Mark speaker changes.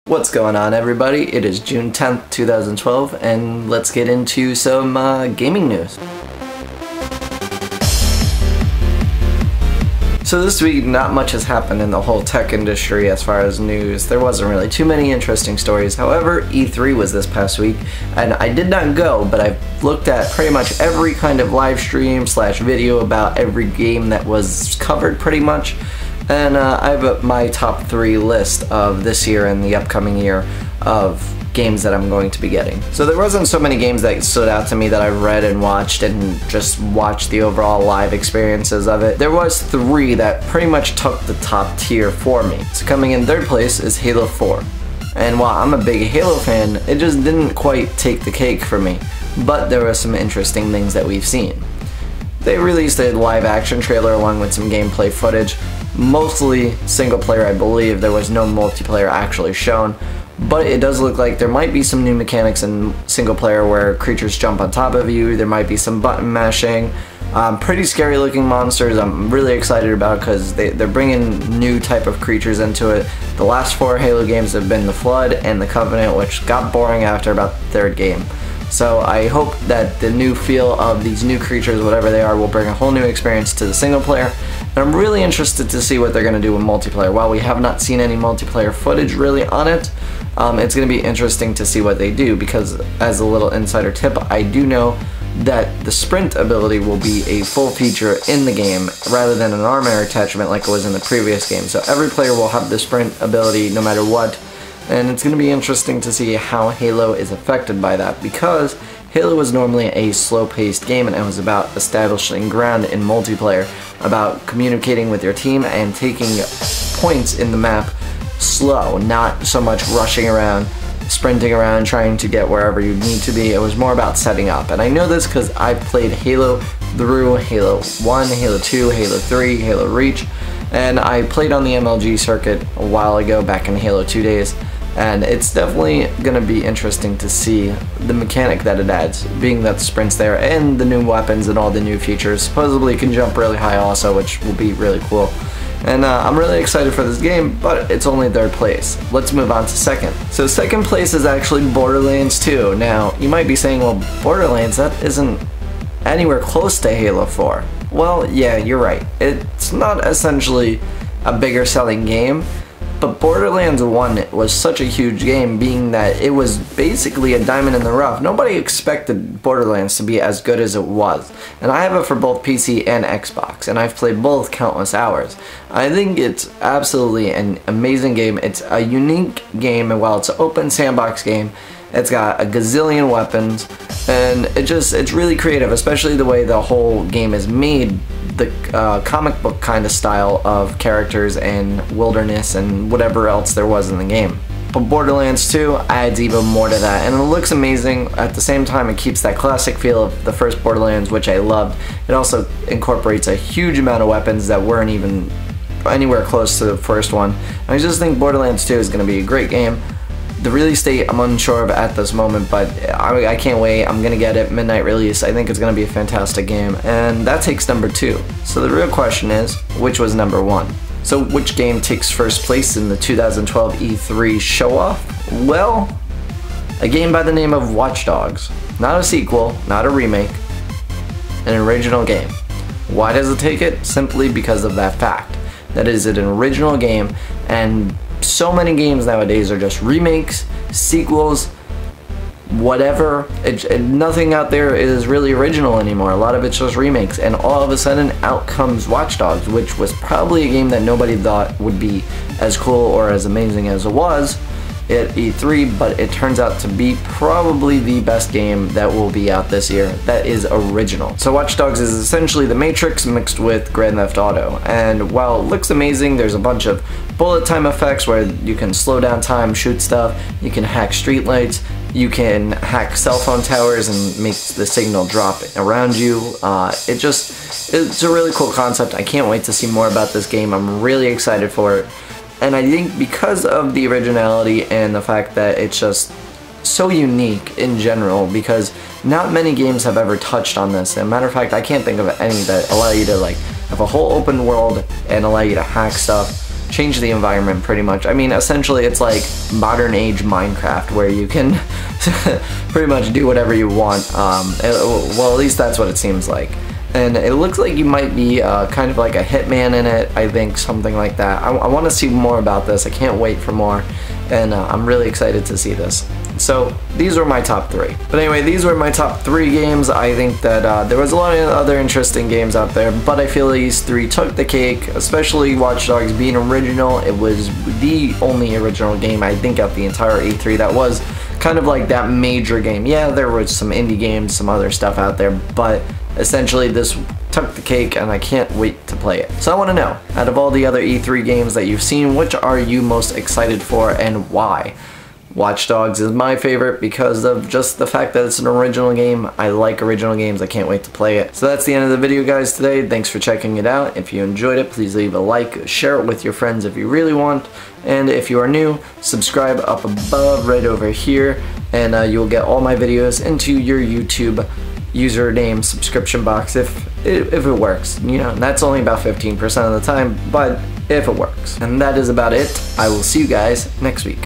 Speaker 1: What's going on, everybody? It is June 10th, 2012, and let's get into some gaming news. So this week, not much has happened in the whole tech industry as far as news. There wasn't really too many interesting stories. However, E3 was this past week, and I did not go, but I've looked at pretty much every kind of live stream / video about every game that was covered pretty much. And I have my top 3 list of this year and the upcoming year of games that I'm going to be getting. So there wasn't so many games that stood out to me that I've read and watched and just watched the overall live experiences of it. There was 3 that pretty much took the top tier for me. So coming in 3rd place is Halo 4. And while I'm a big Halo fan, it just didn't quite take the cake for me. But there were some interesting things that we've seen. They released a live action trailer along with some gameplay footage. Mostly single player, I believe. There was no multiplayer actually shown, but it does look like there might be some new mechanics in single player where creatures jump on top of you. There might be some button mashing. Pretty scary looking monsters. I'm really excited about because they're bringing new type of creatures into it. The last 4 Halo games have been the Flood and the Covenant, which got boring after about the 3rd game. So I hope that the new feel of these new creatures, whatever they are, will bring a whole new experience to the single player. And I'm really interested to see what they're going to do with multiplayer. While we have not seen any multiplayer footage really on it, it's going to be interesting to see what they do, because as a little insider tip, I do know that the sprint ability will be a full feature in the game rather than an armor attachment like it was in the previous game. So every player will have the sprint ability no matter what. And it's going to be interesting to see how Halo is affected by that, because Halo was normally a slow-paced game and it was about establishing ground in multiplayer, about communicating with your team and taking points in the map slow, not so much rushing around, sprinting around, trying to get wherever you need to be. It was more about setting up. And I know this because I played Halo through Halo 1, Halo 2, Halo 3, Halo Reach, and I played on the MLG circuit a while ago back in Halo 2 days. And it's definitely going to be interesting to see the mechanic that it adds, being that the sprint's there, and the new weapons and all the new features. Supposedly you can jump really high also, which will be really cool. And I'm really excited for this game, but it's only 3rd place. Let's move on to 2nd. So 2nd place is actually Borderlands 2. Now, you might be saying, well, Borderlands, that isn't anywhere close to Halo 4. Well, yeah, you're right. It's not essentially a bigger selling game. But Borderlands 1 was such a huge game, being that it was basically a diamond in the rough. Nobody expected Borderlands to be as good as it was. And I have it for both PC and Xbox, and I've played both countless hours. I think it's absolutely an amazing game. It's a unique game, and while it's an open sandbox game, it's got a gazillion weapons, and it's really creative, especially the way the whole game is made. The comic book kind of style of characters and wilderness and whatever else there was in the game. But Borderlands 2 adds even more to that, and it looks amazing. At the same time, it keeps that classic feel of the first Borderlands, which I loved. It also incorporates a huge amount of weapons that weren't even anywhere close to the first one. And I just think Borderlands 2 is going to be a great game. The release date I'm unsure of at this moment, but I can't wait. I'm gonna get it midnight release. I think it's gonna be a fantastic game, and that takes number 2. So the real question is, which was number 1? So which game takes first place in the 2012 E3 show-off? Well, a game by the name of Watch Dogs. Not a sequel, not a remake, an original game. Why does it take it? Simply because of that fact. That is an original game, and so many games nowadays are just remakes, sequels, whatever. Nothing out there is really original anymore. A lot of it's just remakes, and all of a sudden out comes Watch Dogs, which was probably a game that nobody thought would be as cool or as amazing as it was at E3, but it turns out to be probably the best game that will be out this year that is original. So Watch Dogs is essentially The Matrix mixed with Grand Theft Auto, and while it looks amazing, there's a bunch of bullet time effects where you can slow down time, shoot stuff, you can hack streetlights, you can hack cell phone towers and make the signal drop around you. It's a really cool concept. I can't wait to see more about this game. I'm really excited for it. And I think because of the originality and the fact that it's just so unique in general, because not many games have ever touched on this. As a matter of fact, I can't think of any that allow you to like have a whole open world and allow you to hack stuff change the environment pretty much. I mean, essentially it's like modern age Minecraft where you can pretty much do whatever you want. Well, at least that's what it seems like. And it looks like you might be kind of like a hitman in it, I think, something like that. I want to see more about this. I can't wait for more, and I'm really excited to see this. So these were my top 3. But anyway, these were my top 3 games. I think that there was a lot of other interesting games out there, but I feel these 3 took the cake, especially Watch Dogs being original. It was the only original game, I think, out the entire E3 that was kind of like that major game. Yeah, there was some indie games, some other stuff out there, but essentially this took the cake and I can't wait to play it. So I want to know, out of all the other E3 games that you've seen, which are you most excited for and why? Watch Dogs is my favorite because of just the fact that it's an original game. I like original games. I can't wait to play it. So that's the end of the video, guys, today. Thanks for checking it out. If you enjoyed it, please leave a like, share it with your friends if you really want, and if you are new, subscribe up above right over here, and you will get all my videos into your YouTube username subscription box if it works. You know, that's only about 15% of the time, but if it works. And that is about it. I will see you guys next week.